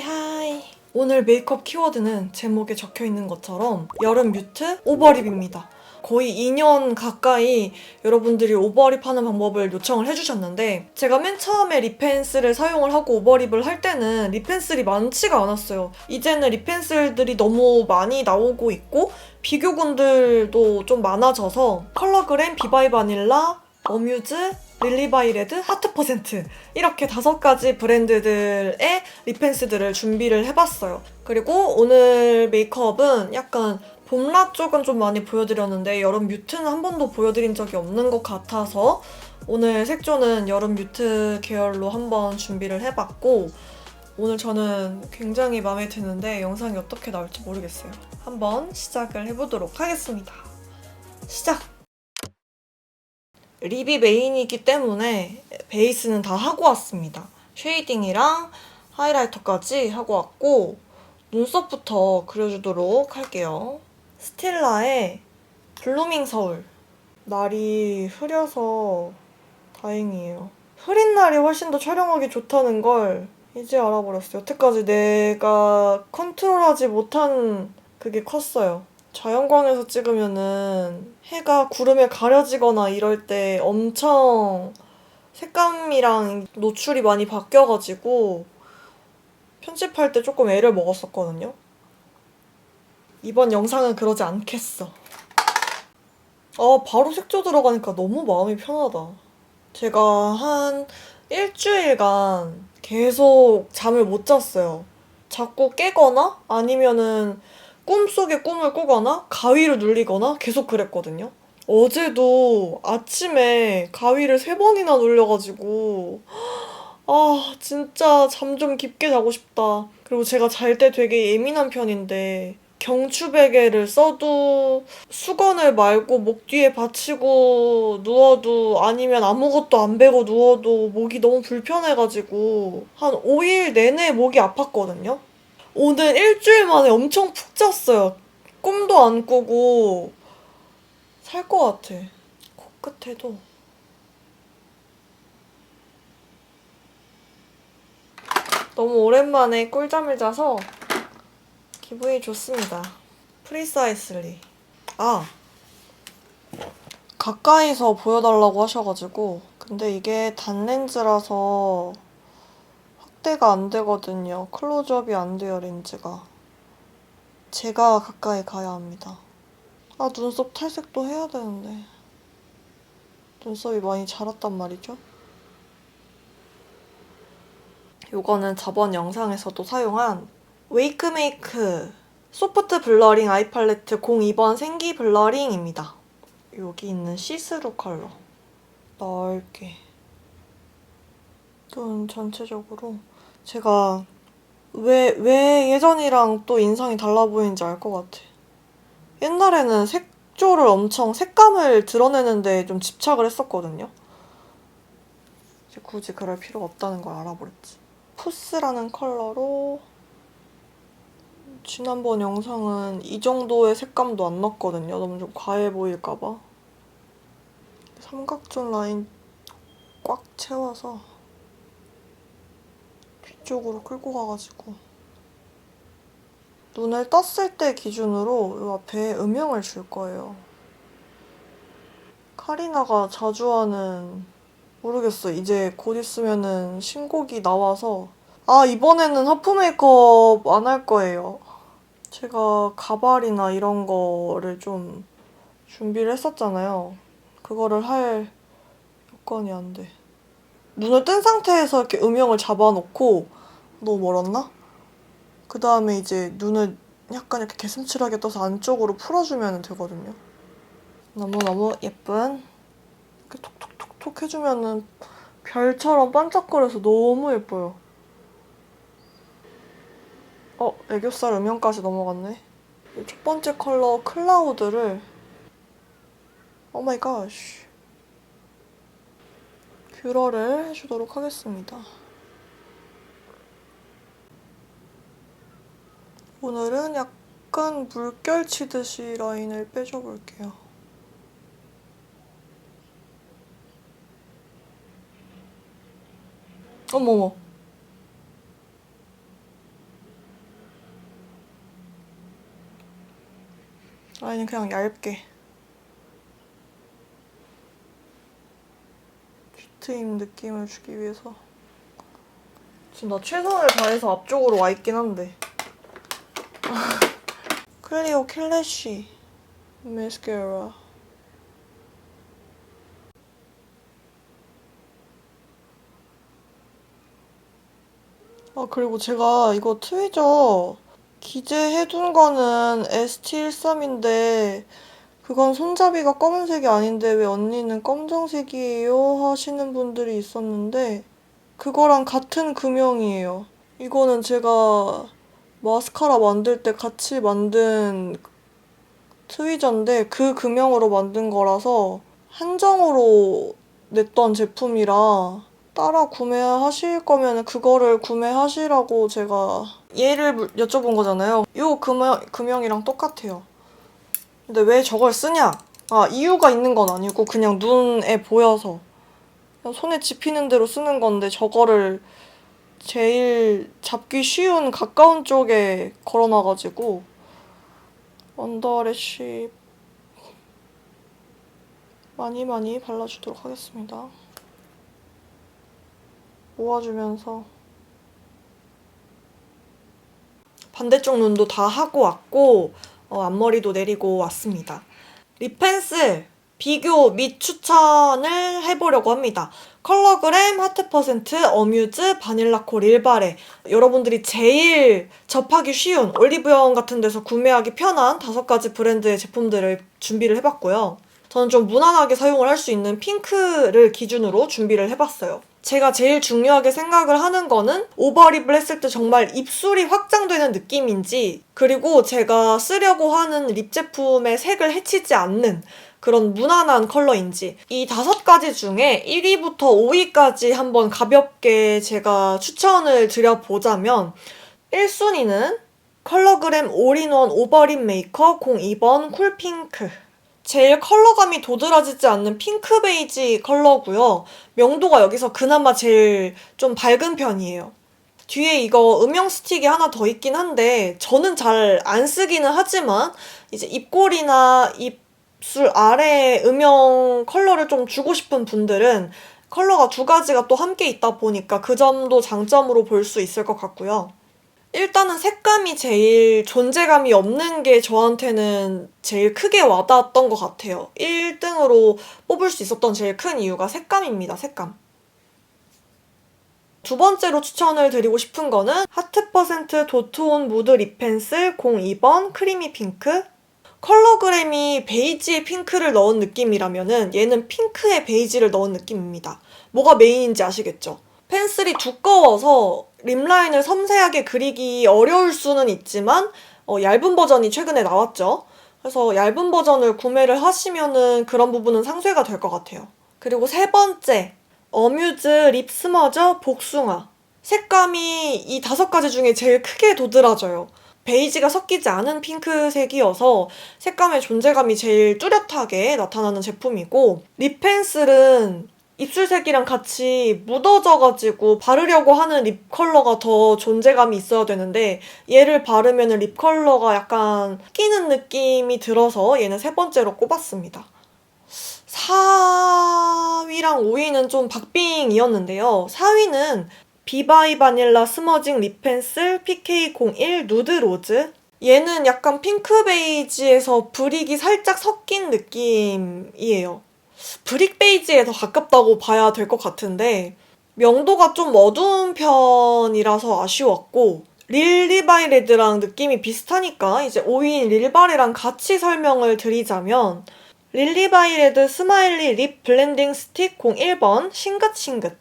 하이. 오늘 메이크업 키워드는 제목에 적혀있는 것처럼 여름 뮤트 오버립입니다. 거의 2년 가까이 여러분들이 오버립 하는 방법을 요청을 해주셨는데 제가 맨 처음에 립펜슬을 사용을 하고 오버립을 할 때는 립펜슬이 많지가 않았어요. 이제는 립펜슬들이 너무 많이 나오고 있고 비교군들도 좀 많아져서 컬러그램, 비바이 바닐라, 어뮤즈, 릴리바이레드, 하트% 이렇게 5가지 브랜드들의 립펜슬들을 준비를 해봤어요. 그리고 오늘 메이크업은 약간 봄라 쪽은 좀 많이 보여드렸는데 여름 뮤트는 한 번도 보여드린 적이 없는 것 같아서 오늘 색조는 여름 뮤트 계열로 한번 준비를 해봤고 오늘 저는 굉장히 마음에 드는데 영상이 어떻게 나올지 모르겠어요. 한번 시작을 해보도록 하겠습니다. 시작! 립이 메인이기 때문에 베이스는 다 하고 왔습니다. 쉐이딩이랑 하이라이터까지 하고 왔고 눈썹부터 그려주도록 할게요. 스틸라의 블루밍 서울. 날이 흐려서 다행이에요. 흐린 날이 훨씬 더 촬영하기 좋다는 걸 이제 알아버렸어요. 여태까지 내가 컨트롤하지 못한 그게 컸어요. 자연광에서 찍으면은 해가 구름에 가려지거나 이럴 때 엄청 색감이랑 노출이 많이 바뀌어가지고 편집할 때 조금 애를 먹었었거든요. 이번 영상은 그러지 않겠어. 바로 색조 들어가니까 너무 마음이 편하다. 제가 한 일주일간 계속 잠을 못 잤어요. 자꾸 깨거나 아니면은 꿈속에 꿈을 꾸거나 가위를 눌리거나 계속 그랬거든요. 어제도 아침에 가위를 3번이나 눌려가지고 진짜 잠 좀 깊게 자고 싶다. 그리고 제가 잘 때 되게 예민한 편인데 경추베개를 써도 수건을 말고 목 뒤에 받치고 누워도 아니면 아무것도 안 베고 누워도 목이 너무 불편해가지고 한 5일 내내 목이 아팠거든요. 오늘 일주일 만에 엄청 푹 잤어요. 꿈도 안 꾸고 살 것 같아. 코끝에도 너무 오랜만에 꿀잠을 자서 기분이 좋습니다. 프리사이슬리. 가까이서 보여달라고 하셔가지고 근데 이게 단렌즈라서 확대가 안 되거든요. 클로즈업이 안 돼요, 렌즈가. 제가 가까이 가야 합니다. 눈썹 탈색도 해야 되는데 눈썹이 많이 자랐단 말이죠. 요거는 저번 영상에서도 사용한 웨이크메이크 소프트 블러링 아이 팔레트 02번 생기 블러링입니다. 여기 있는 시스루 컬러 넓게. 좀 전체적으로 제가 왜 예전이랑 또 인상이 달라 보이는지 알 것 같아. 옛날에는 색조를 엄청 색감을 드러내는데 좀 집착을 했었거든요. 이제 굳이 그럴 필요가 없다는 걸 알아버렸지. 푸스라는 컬러로 지난번 영상은 이 정도의 색감도 안 났거든요. 너무 좀 과해 보일까봐. 삼각존 라인 꽉 채워서 뒤쪽으로 끌고 가가지고 눈을 떴을 때 기준으로 이 앞에 음영을 줄 거예요. 카리나가 자주 하는 모르겠어. 이제 곧 있으면은 신곡이 나와서 이번에는 하프 메이크업 안 할 거예요. 제가 가발이나 이런 거를 좀 준비를 했었잖아요. 그거를 할 여건이 안 돼. 눈을 뜬 상태에서 이렇게 음영을 잡아놓고 너무 멀었나? 그 다음에 이제 눈을 약간 이렇게 개슴츠하게 떠서 안쪽으로 풀어주면 되거든요. 너무너무 예쁜 이렇게 톡톡톡톡 해주면은 별처럼 반짝거려서 너무 예뻐요. 애교살 음영까지 넘어갔네. 첫 번째 컬러 클라우드를 오 마이 갓 뷰러를 해주도록 하겠습니다. 오늘은 약간 물결 치듯이 라인을 빼줘볼게요. 어머머. 라인은 그냥 얇게. 쥐트임 느낌을 주기 위해서. 지금 나 최선을 다해서 앞쪽으로 와 있긴 한데. 클리오 킬래쉬 마스카라. 그리고 제가 이거 트위저 기재해둔 거는 ST13인데 그건 손잡이가 검은색이 아닌데 왜 언니는 검정색이에요? 하시는 분들이 있었는데 그거랑 같은 금형이에요. 이거는 제가 마스카라 만들 때 같이 만든 트위저인데 그 금형으로 만든 거라서 한정으로 냈던 제품이라 따라 구매하실 거면 그거를 구매하시라고 제가 얘를 여쭤본 거잖아요. 이 금형이랑 똑같아요. 근데 왜 저걸 쓰냐? 이유가 있는 건 아니고 그냥 눈에 보여서 그냥 손에 집히는 대로 쓰는 건데 저거를 제일 잡기 쉬운 가까운 쪽에 걸어놔가지고 언더래쉬 많이 발라주도록 하겠습니다. 모아주면서 반대쪽 눈도 다 하고 왔고 앞머리도 내리고 왔습니다. 립 펜슬 비교 및 추천을 해보려고 합니다. 컬러그램, 하트%, 어뮤즈, 바닐라코, 릴바레. 여러분들이 제일 접하기 쉬운 올리브영 같은 데서 구매하기 편한 5가지 브랜드의 제품들을 준비를 해봤고요. 저는 좀 무난하게 사용을 할 수 있는 핑크를 기준으로 준비를 해봤어요. 제가 제일 중요하게 생각을 하는 거는 오버립을 했을 때 정말 입술이 확장되는 느낌인지, 그리고 제가 쓰려고 하는 립 제품의 색을 해치지 않는 그런 무난한 컬러인지, 이 5가지 중에 1위부터 5위까지 한번 가볍게 제가 추천을 드려보자면 1순위는 컬러그램 올인원 오버립 메이커 02번 쿨핑크. 제일 컬러감이 도드라지지 않는 핑크 베이지 컬러고요. 명도가 여기서 그나마 제일 좀 밝은 편이에요. 뒤에 이거 음영 스틱이 하나 더 있긴 한데 저는 잘 안 쓰기는 하지만 이제 입꼬리나 입술 아래에 음영 컬러를 좀 주고 싶은 분들은 컬러가 2가지가 또 함께 있다 보니까 그 점도 장점으로 볼 수 있을 것 같고요. 일단은 색감이 제일 존재감이 없는 게 저한테는 제일 크게 와닿았던 것 같아요. 1등으로 뽑을 수 있었던 제일 큰 이유가 색감입니다. 색감. 2번째로 추천을 드리고 싶은 거는 하트% 도트온 무드 립 펜슬 02번 크리미 핑크. 컬러그램이 베이지에 핑크를 넣은 느낌이라면은 얘는 핑크에 베이지를 넣은 느낌입니다. 뭐가 메인인지 아시겠죠? 펜슬이 두꺼워서 립라인을 섬세하게 그리기 어려울 수는 있지만 얇은 버전이 최근에 나왔죠. 그래서 얇은 버전을 구매를 하시면은 그런 부분은 상쇄가 될 것 같아요. 그리고 3번째, 어뮤즈 립 스머저 복숭아. 색감이 이 5가지 중에 제일 크게 도드라져요. 베이지가 섞이지 않은 핑크색이어서 색감의 존재감이 제일 뚜렷하게 나타나는 제품이고, 립 펜슬은 입술색이랑 같이 묻어져가지고 바르려고 하는 립 컬러가 더 존재감이 있어야 되는데 얘를 바르면 립 컬러가 약간 끼는 느낌이 들어서 얘는 3번째로 꼽았습니다. 4위랑 5위는 좀 박빙이었는데요. 4위는 비바이 바닐라 스머징 립 펜슬 PK01 누드 로즈. 얘는 약간 핑크 베이지에서 브릭이 살짝 섞인 느낌이에요. 브릭 베이지에 더 가깝다고 봐야 될 것 같은데 명도가 좀 어두운 편이라서 아쉬웠고, 릴리바이 레드랑 느낌이 비슷하니까 이제 5위인 릴바레랑 같이 설명을 드리자면 릴리바이 레드 스마일리 립 블렌딩 스틱 01번 싱긋싱긋.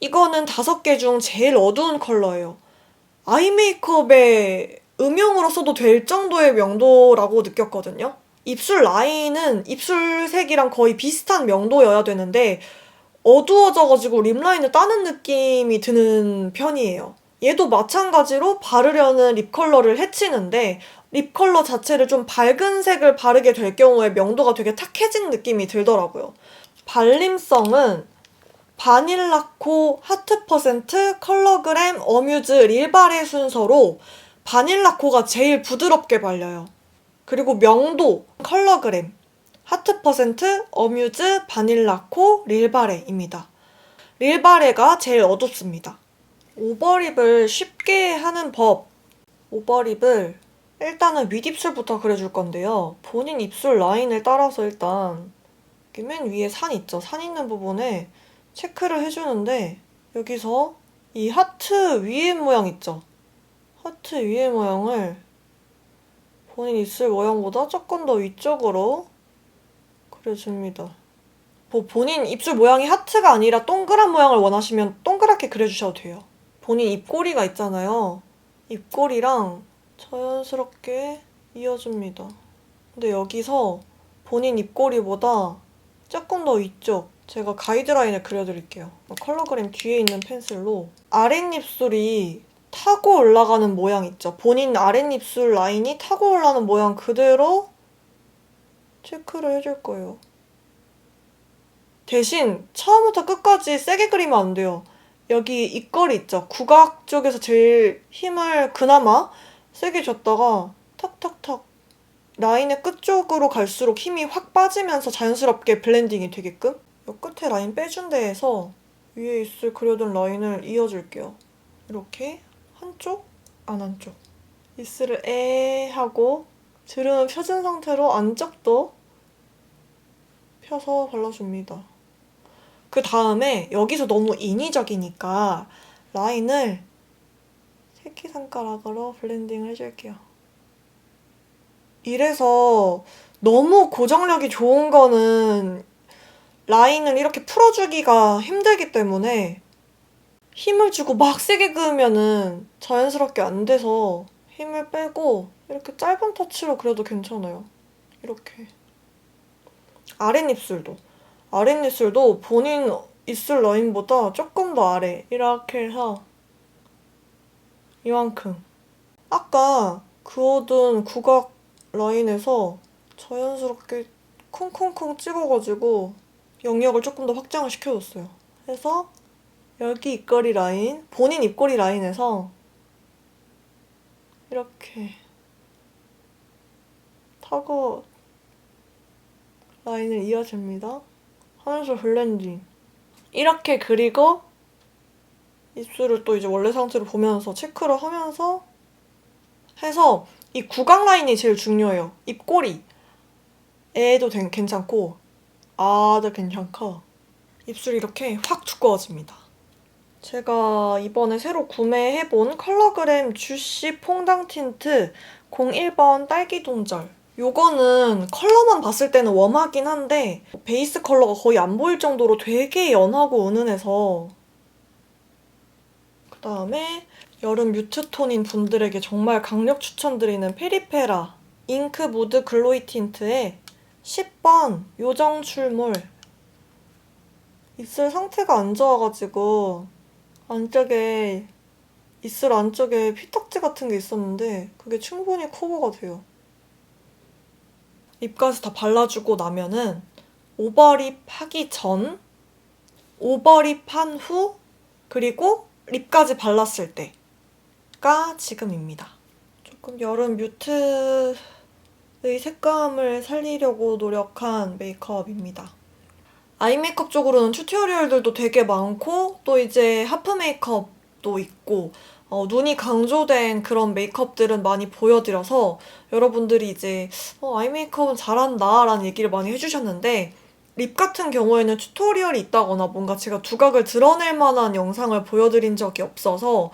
이거는 5개 중 제일 어두운 컬러예요. 아이 메이크업에 음영으로 써도 될 정도의 명도라고 느꼈거든요. 입술 라인은 입술색이랑 거의 비슷한 명도여야 되는데 어두워져가지고 립라인을 따는 느낌이 드는 편이에요. 얘도 마찬가지로 바르려는 립 컬러를 해치는데 립 컬러 자체를 좀 밝은 색을 바르게 될 경우에 명도가 되게 탁해진 느낌이 들더라고요. 발림성은 바닐라코, 하트%, 컬러그램, 어뮤즈, 릴바레 순서로 바닐라코가 제일 부드럽게 발려요. 그리고 명도, 컬러그램, 하트 퍼센트, 어뮤즈, 바닐라코, 릴바레입니다. 릴바레가 제일 어둡습니다. 오버립을 쉽게 하는 법. 오버립을 일단은 윗입술부터 그려줄 건데요. 본인 입술 라인을 따라서 일단 여기 맨 위에 산 있죠? 산 있는 부분에 체크를 해주는데 여기서 이 하트 위에 모양 있죠? 하트 위에 모양을 본인 입술 모양보다 조금 더 위쪽으로 그려줍니다. 본인 입술 모양이 하트가 아니라 동그란 모양을 원하시면 동그랗게 그려주셔도 돼요. 본인 입꼬리가 있잖아요. 입꼬리랑 자연스럽게 이어줍니다. 근데 여기서 본인 입꼬리보다 조금 더 위쪽 제가 가이드라인을 그려드릴게요. 컬러그램 뒤에 있는 펜슬로 아랫입술이 타고 올라가는 모양 있죠? 본인 아랫입술 라인이 타고 올라가는 모양 그대로 체크를 해줄 거예요. 대신 처음부터 끝까지 세게 그리면 안 돼요. 여기 입꼬리 있죠? 국악 쪽에서 제일 힘을 그나마 세게 줬다가 탁탁탁 라인의 끝쪽으로 갈수록 힘이 확 빠지면서 자연스럽게 블렌딩이 되게끔 이 끝에 라인 빼준 데에서 위에 입술 그려둔 라인을 이어줄게요. 이렇게 한쪽, 안 한쪽. 입술을 에 하고 주름을 펴준 상태로 안쪽도 펴서 발라줍니다. 그 다음에 여기서 너무 인위적이니까 라인을 새끼손가락으로 블렌딩을 해줄게요. 이래서 너무 고정력이 좋은 거는 라인을 이렇게 풀어주기가 힘들기 때문에 힘을 주고 막 세게 그으면은 자연스럽게 안 돼서 힘을 빼고 이렇게 짧은 터치로 그려도 괜찮아요. 이렇게. 아랫입술도 본인 입술 라인보다 조금 더 아래 이렇게 해서 이만큼. 아까 그어둔 국악 라인에서 자연스럽게 쿵쿵쿵 찍어가지고 영역을 조금 더 확장을 시켜줬어요. 해서 여기 입꼬리 라인, 본인 입꼬리 라인에서 이렇게 타고 라인을 이어줍니다. 하면서 블렌딩. 이렇게 그리고 입술을 또 이제 원래 상태로 보면서 체크를 하면서 해서 이 구강 라인이 제일 중요해요. 입꼬리. 애도 괜찮고 아도 괜찮고 입술이 이렇게 확 두꺼워집니다. 제가 이번에 새로 구매해본 컬러그램 주시 퐁당 틴트 01번 딸기 동절. 요거는 컬러만 봤을 때는 웜하긴 한데 베이스 컬러가 거의 안 보일 정도로 되게 연하고 은은해서 그 다음에 여름 뮤트톤인 분들에게 정말 강력 추천드리는 페리페라 잉크 무드 글로이 틴트의 10번 요정 출몰. 입술 상태가 안 좋아가지고 안쪽에 입술 안쪽에 피딱지 같은 게 있었는데 그게 충분히 커버가 돼요. 립까지 다 발라주고 나면은 오버립 하기 전, 오버립 한 후, 그리고 립까지 발랐을 때가 지금입니다. 조금 여름 뮤트의 색감을 살리려고 노력한 메이크업입니다. 아이 메이크업 쪽으로는 튜토리얼들도 되게 많고 또 이제 하프 메이크업도 있고 눈이 강조된 그런 메이크업들은 많이 보여드려서 여러분들이 이제 아이 메이크업은 잘한다 라는 얘기를 많이 해주셨는데 립 같은 경우에는 튜토리얼이 있다거나 뭔가 제가 두각을 드러낼 만한 영상을 보여드린 적이 없어서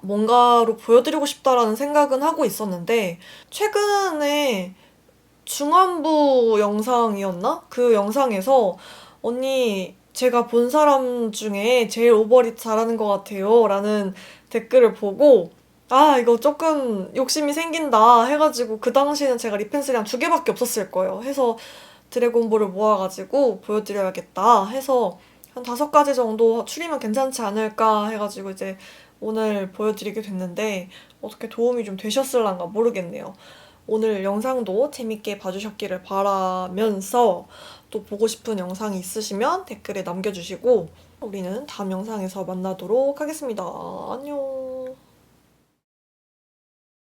뭔가로 보여드리고 싶다라는 생각은 하고 있었는데 최근에 중안부 영상이었나? 그 영상에서 언니 제가 본 사람 중에 제일 오버립 잘하는 것 같아요 라는 댓글을 보고 이거 조금 욕심이 생긴다 해가지고 그 당시에는 제가 립 펜슬이 한 2개밖에 없었을 거예요. 해서 드래곤볼을 모아가지고 보여드려야겠다 해서 한 5가지 정도 추리면 괜찮지 않을까 해가지고 이제 오늘 보여드리게 됐는데 어떻게 도움이 좀 되셨을란가 모르겠네요. 오늘 영상도 재밌게 봐주셨기를 바라면서 또 보고 싶은 영상이 있으시면 댓글에 남겨주시고 우리는 다음 영상에서 만나도록 하겠습니다. 안녕.